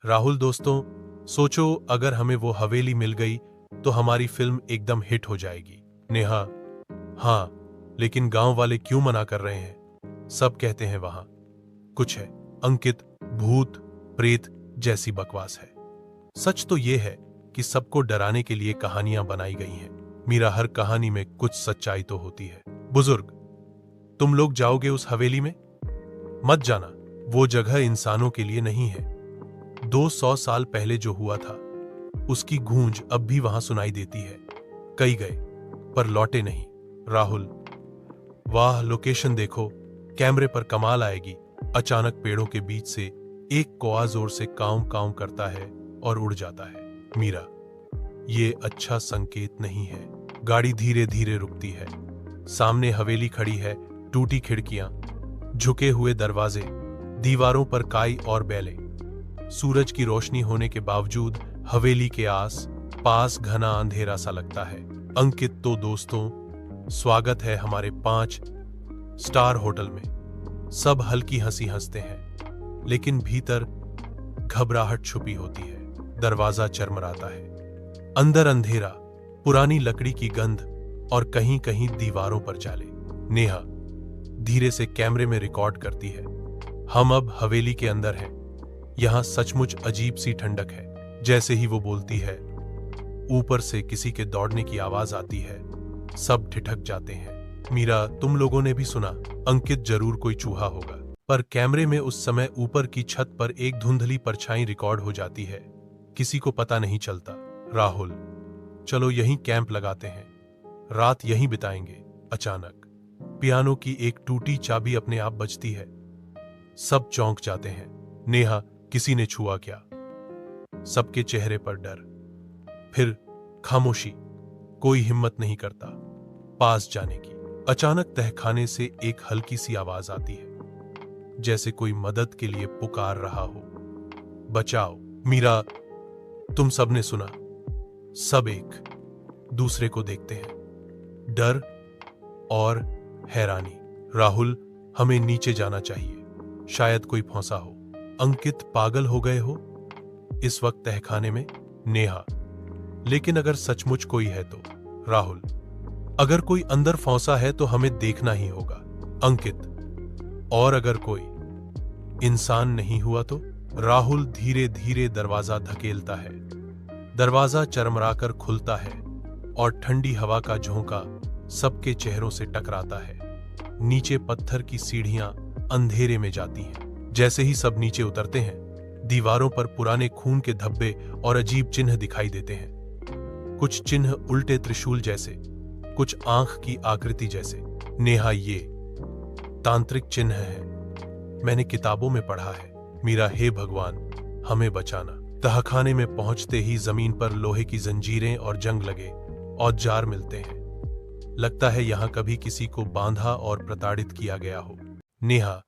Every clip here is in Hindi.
राहुल दोस्तों, सोचो अगर हमें वो हवेली मिल गई तो हमारी फिल्म एकदम हिट हो जाएगी। नेहा: हाँ, लेकिन गांव वाले क्यों मना कर रहे हैं? सब कहते हैं वहां कुछ है। अंकित: भूत प्रेत जैसी बकवास है। सच तो ये है कि सबको डराने के लिए कहानियां बनाई गई हैं। मीरा: हर कहानी में कुछ सच्चाई तो होती है। बुजुर्ग: तुम लोग जाओगे उस हवेली में? मत जाना, वो जगह इंसानों के लिए नहीं है। 200 साल पहले जो हुआ था उसकी गूंज अब भी वहां सुनाई देती है। कई गए पर लौटे नहीं। राहुल: वाह, लोकेशन देखो, कैमरे पर कमाल आएगी। अचानक पेड़ों के बीच से एक कौआ जोर से काऊ काऊ करता है और उड़ जाता है। मीरा: ये अच्छा संकेत नहीं है। गाड़ी धीरे धीरे रुकती है। सामने हवेली खड़ी है, टूटी खिड़कियां, झुके हुए दरवाजे, दीवारों पर काई और बैले। सूरज की रोशनी होने के बावजूद हवेली के आस पास घना अंधेरा सा लगता है। अंकित: तो दोस्तों, स्वागत है हमारे 5 स्टार होटल में। सब हल्की हंसी हंसते हैं, लेकिन भीतर घबराहट छुपी होती है। दरवाजा चरमराता है। अंदर अंधेरा, पुरानी लकड़ी की गंध और कहीं कहीं दीवारों पर जाले। नेहा धीरे से कैमरे में रिकॉर्ड करती है: हम अब हवेली के अंदर हैं। यहां सचमुच अजीब सी ठंडक है। जैसे ही वो बोलती है, ऊपर से किसी के दौड़ने की आवाज आती है। सब ठिठक जाते हैं। मीरा: तुम लोगों ने भी सुना? अंकित: जरूर कोई चूहा होगा। पर कैमरे में उस समय ऊपर की छत पर एक धुंधली परछाई रिकॉर्ड हो जाती है। किसी को पता नहीं चलता। राहुल: चलो यहीं कैंप लगाते हैं, रात यहीं बिताएंगे। अचानक पियानो की एक टूटी चाबी अपने आप बजती है। सब चौंक जाते हैं। नेहा: किसी ने छुआ क्या? सबके चेहरे पर डर, फिर खामोशी। कोई हिम्मत नहीं करता पास जाने की। अचानक तहखाने से एक हल्की सी आवाज आती है, जैसे कोई मदद के लिए पुकार रहा हो। बचाओ। मीरा: तुम सबने सुना? सब एक दूसरे को देखते हैं, डर और हैरानी। राहुल: हमें नीचे जाना चाहिए, शायद कोई फंसा हो। अंकित: पागल हो गए हो इस वक्त तहखाने में? नेहा: लेकिन अगर सचमुच कोई है तो? राहुल: अगर कोई अंदर फंसा है तो हमें देखना ही होगा। अंकित: और अगर कोई इंसान नहीं हुआ तो? राहुल धीरे धीरे दरवाजा धकेलता है। दरवाजा चरमराकर खुलता है और ठंडी हवा का झोंका सबके चेहरों से टकराता है। नीचे पत्थर की सीढ़ियां अंधेरे में जाती हैं। जैसे ही सब नीचे उतरते हैं, दीवारों पर पुराने खून के धब्बे और अजीब चिन्ह दिखाई देते हैं। कुछ चिन्ह उल्टे त्रिशूल जैसे, कुछ आंख की आकृति जैसे। नेहा: ये तांत्रिक चिन्ह है, मैंने किताबों में पढ़ा है। मीरा: हे भगवान, हमें बचाना। तहखाने में पहुंचते ही जमीन पर लोहे की जंजीरें और जंग लगे औजार मिलते हैं। लगता है यहां कभी किसी को बांधा और प्रताड़ित किया गया हो। नेहा: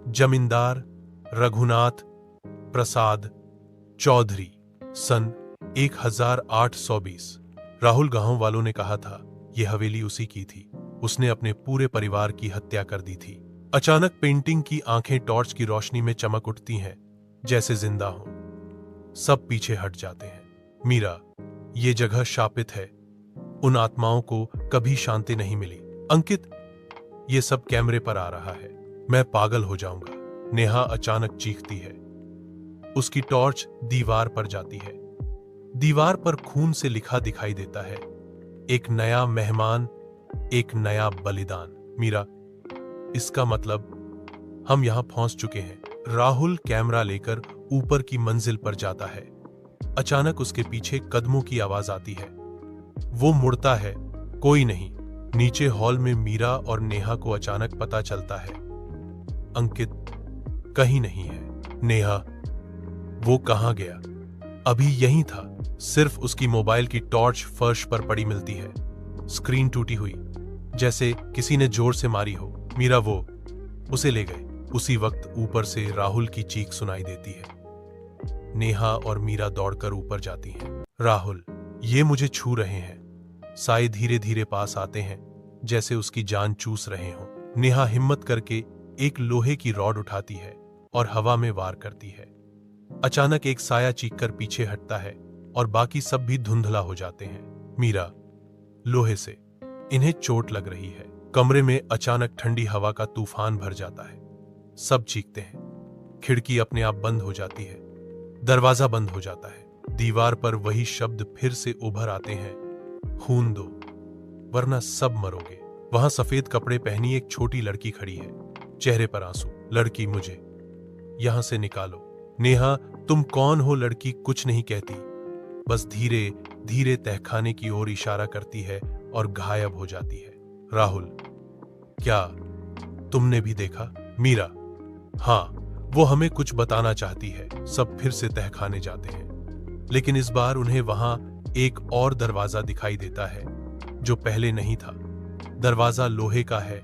जमींदार रघुनाथ प्रसाद चौधरी, सन 1820। राहुल: गांव वालों ने कहा था यह हवेली उसी की थी। उसने अपने पूरे परिवार की हत्या कर दी थी। अचानक पेंटिंग की आंखें टॉर्च की रोशनी में चमक उठती हैं, जैसे जिंदा हो। सब पीछे हट जाते हैं। मीरा: ये जगह शापित है, उन आत्माओं को कभी शांति नहीं मिली। अंकित: ये सब कैमरे पर आ रहा है, मैं पागल हो जाऊंगा। नेहा अचानक चीखती है। उसकी टॉर्च दीवार पर जाती है। दीवार पर खून से लिखा दिखाई देता है, एक नया मेहमान, एक नया बलिदान। मीरा: इसका मतलब हम यहां फंस चुके हैं। राहुल कैमरा लेकर ऊपर की मंजिल पर जाता है। अचानक उसके पीछे कदमों की आवाज आती है। वो मुड़ता है, कोई नहीं। नीचे हॉल में मीरा और नेहा को अचानक पता चलता है अंकित कहीं नहीं है। नेहा: वो कहां गया? अभी यहीं था। सिर्फ उसकी मोबाइल की टॉर्च फर्श पर पड़ी मिलती है, स्क्रीन टूटी हुई, जैसे किसी ने जोर से मारी हो। मीरा: वो उसे ले गए। उसी वक्त ऊपर से राहुल की चीख सुनाई देती है। नेहा और मीरा दौड़कर ऊपर जाती हैं। राहुल: ये मुझे छू रहे हैं। साए धीरे धीरे पास आते हैं, जैसे उसकी जान चूस रहे हों। नेहा हिम्मत करके एक लोहे की रॉड उठाती है और हवा में वार करती है। अचानक एक साया चीखकर पीछे हटता है और बाकी सब भी धुंधला हो जाते हैं। मीरा, लोहे से इन्हें चोट लग रही है। कमरे में अचानक ठंडी हवा का तूफान भर जाता है। सब चीखते हैं। खिड़की अपने आप बंद हो जाती है। दरवाजा बंद हो जाता है। दीवार पर वही शब्द फिर से उभर आते हैं, खून दो वरना सब मरोगे। वहां सफेद कपड़े पहनी एक छोटी लड़की खड़ी है, चेहरे पर आंसू। लड़की, मुझे यहां से निकालो। नेहा, तुम कौन हो? लड़की कुछ नहीं कहती, बस धीरे धीरे तहखाने की ओर इशारा करती है और गायब हो जाती है। राहुल, क्या तुमने भी देखा? मीरा, हाँ, वो हमें कुछ बताना चाहती है। सब फिर से तहखाने जाते हैं, लेकिन इस बार उन्हें वहां एक और दरवाजा दिखाई देता है जो पहले नहीं था। दरवाजा लोहे का है,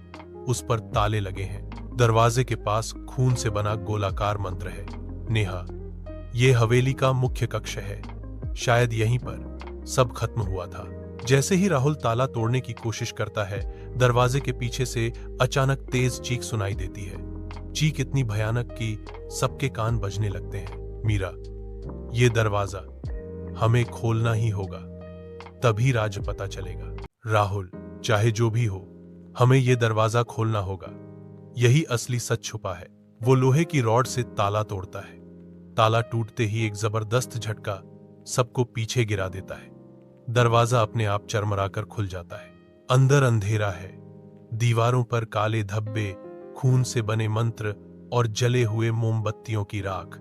उस पर ताले लगे हैं। दरवाजे के पास खून से बना गोलाकार मंत्र है। नेहा, ये हवेली का मुख्य कक्ष है। शायद यहीं पर सब खत्म हुआ था। जैसे ही राहुल ताला तोड़ने की कोशिश करता है, दरवाजे के पीछे से अचानक तेज चीख सुनाई देती है। चीख इतनी भयानक कि सबके कान बजने लगते हैं। मीरा, ये दरवाजा हमें खोलना ही होगा, तभी राज पता चलेगा। राहुल, चाहे जो भी हो, हमें ये दरवाजा खोलना होगा। यही असली सच छुपा है। वो लोहे की रॉड से ताला तोड़ता है। ताला टूटते ही एक जबरदस्त झटका सबको पीछे गिरा देता है। दरवाजा अपने आप चरमराकर खुल जाता है। अंदर अंधेरा है। दीवारों पर काले धब्बे, खून से बने मंत्र और जले हुए मोमबत्तियों की राख।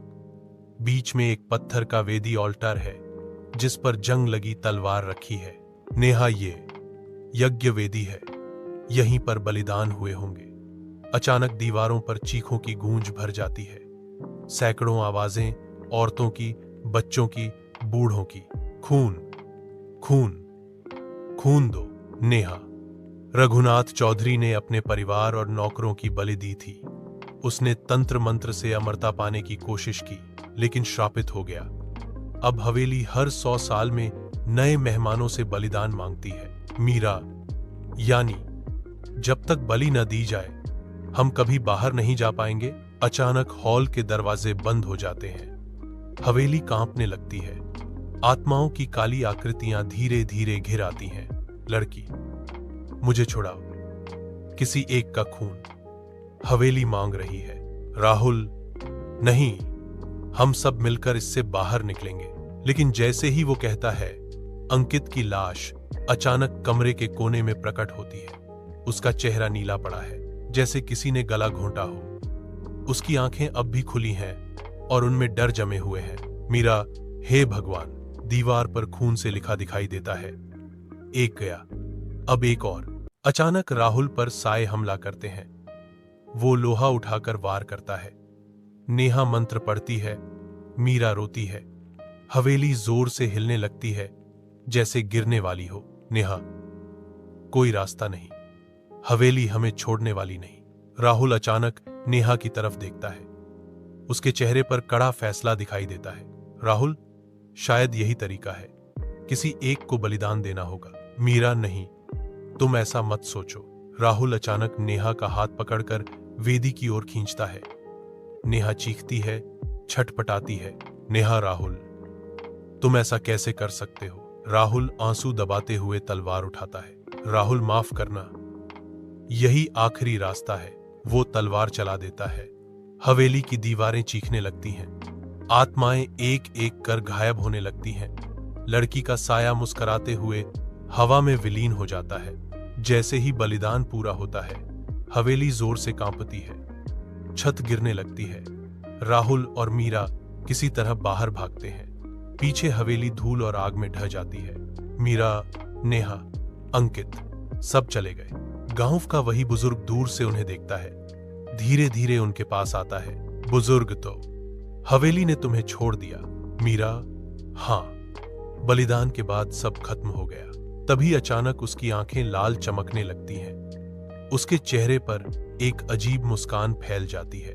बीच में एक पत्थर का वेदी ऑल्टर है जिस पर जंग लगी तलवार रखी है। नेहा, ये यज्ञ वेदी है, यहीं पर बलिदान हुए होंगे। अचानक दीवारों पर चीखों की गूंज भर जाती है। सैकड़ों आवाजें, औरतों की, बच्चों की, बूढ़ों की। खून, खून, खून दो। नेहा, रघुनाथ चौधरी ने अपने परिवार और नौकरों की बलि दी थी। उसने तंत्र मंत्र से अमरता पाने की कोशिश की, लेकिन श्रापित हो गया। अब हवेली हर 100 साल में नए मेहमानों से बलिदान मांगती है। मीरा, यानी जब तक बलि न दी जाए हम कभी बाहर नहीं जा पाएंगे। अचानक हॉल के दरवाजे बंद हो जाते हैं। हवेली कांपने लगती है। आत्माओं की काली आकृतियां धीरे धीरे घिर आती हैं। लड़की, मुझे छुड़ाओ, किसी एक का खून, हवेली मांग रही है। राहुल, नहीं, हम सब मिलकर इससे बाहर निकलेंगे। लेकिन जैसे ही वो कहता है, अंकित की लाश अचानक कमरे के कोने में प्रकट होती है। उसका चेहरा नीला पड़ा है, जैसे किसी ने गला घोंटा हो। उसकी आंखें अब भी खुली हैं और उनमें डर जमे हुए हैं। मीरा, हे भगवान। दीवार पर खून से लिखा दिखाई देता है, एक गया, अब एक और। अचानक राहुल पर साए हमला करते हैं। वो लोहा उठाकर वार करता है। नेहा मंत्र पढ़ती है। मीरा रोती है। हवेली जोर से हिलने लगती है, जैसे गिरने वाली हो। नेहा, कोई रास्ता नहीं, हवेली हमें छोड़ने वाली नहीं। राहुल अचानक नेहा की तरफ देखता है। उसके चेहरे पर कड़ा फैसला दिखाई देता है। राहुल, शायद यही तरीका है, किसी एक को बलिदान देना होगा। मीरा, नहीं, तुम ऐसा मत सोचो। राहुल अचानक नेहा का हाथ पकड़कर वेदी की ओर खींचता है। नेहा चीखती है, छटपटाती है। नेहा, राहुल, तुम ऐसा कैसे कर सकते हो? राहुल आंसू दबाते हुए तलवार उठाता है। राहुल, माफ करना, यही आखिरी रास्ता है। वो तलवार चला देता है। हवेली की दीवारें चीखने लगती हैं। आत्माएं एक एक कर गायब होने लगती हैं। लड़की का साया मुस्कुराते हुए हवा में विलीन हो जाता है। जैसे ही बलिदान पूरा होता है, हवेली जोर से कांपती है। छत गिरने लगती है। राहुल और मीरा किसी तरह बाहर भागते हैं। पीछे हवेली धूल और आग में ढह जाती है। मीरा, नेहा, अंकित सब चले गए। गांव का वही बुजुर्ग दूर से उन्हें देखता है। धीरे धीरे उनके पास आता है। बुजुर्ग, तो हवेली ने तुम्हें छोड़ दिया। मीरा, हां, बलिदान के बाद सब खत्म हो गया। तभी अचानक उसकी आंखें लाल चमकने लगती हैं। उसके चेहरे पर एक अजीब मुस्कान फैल जाती है।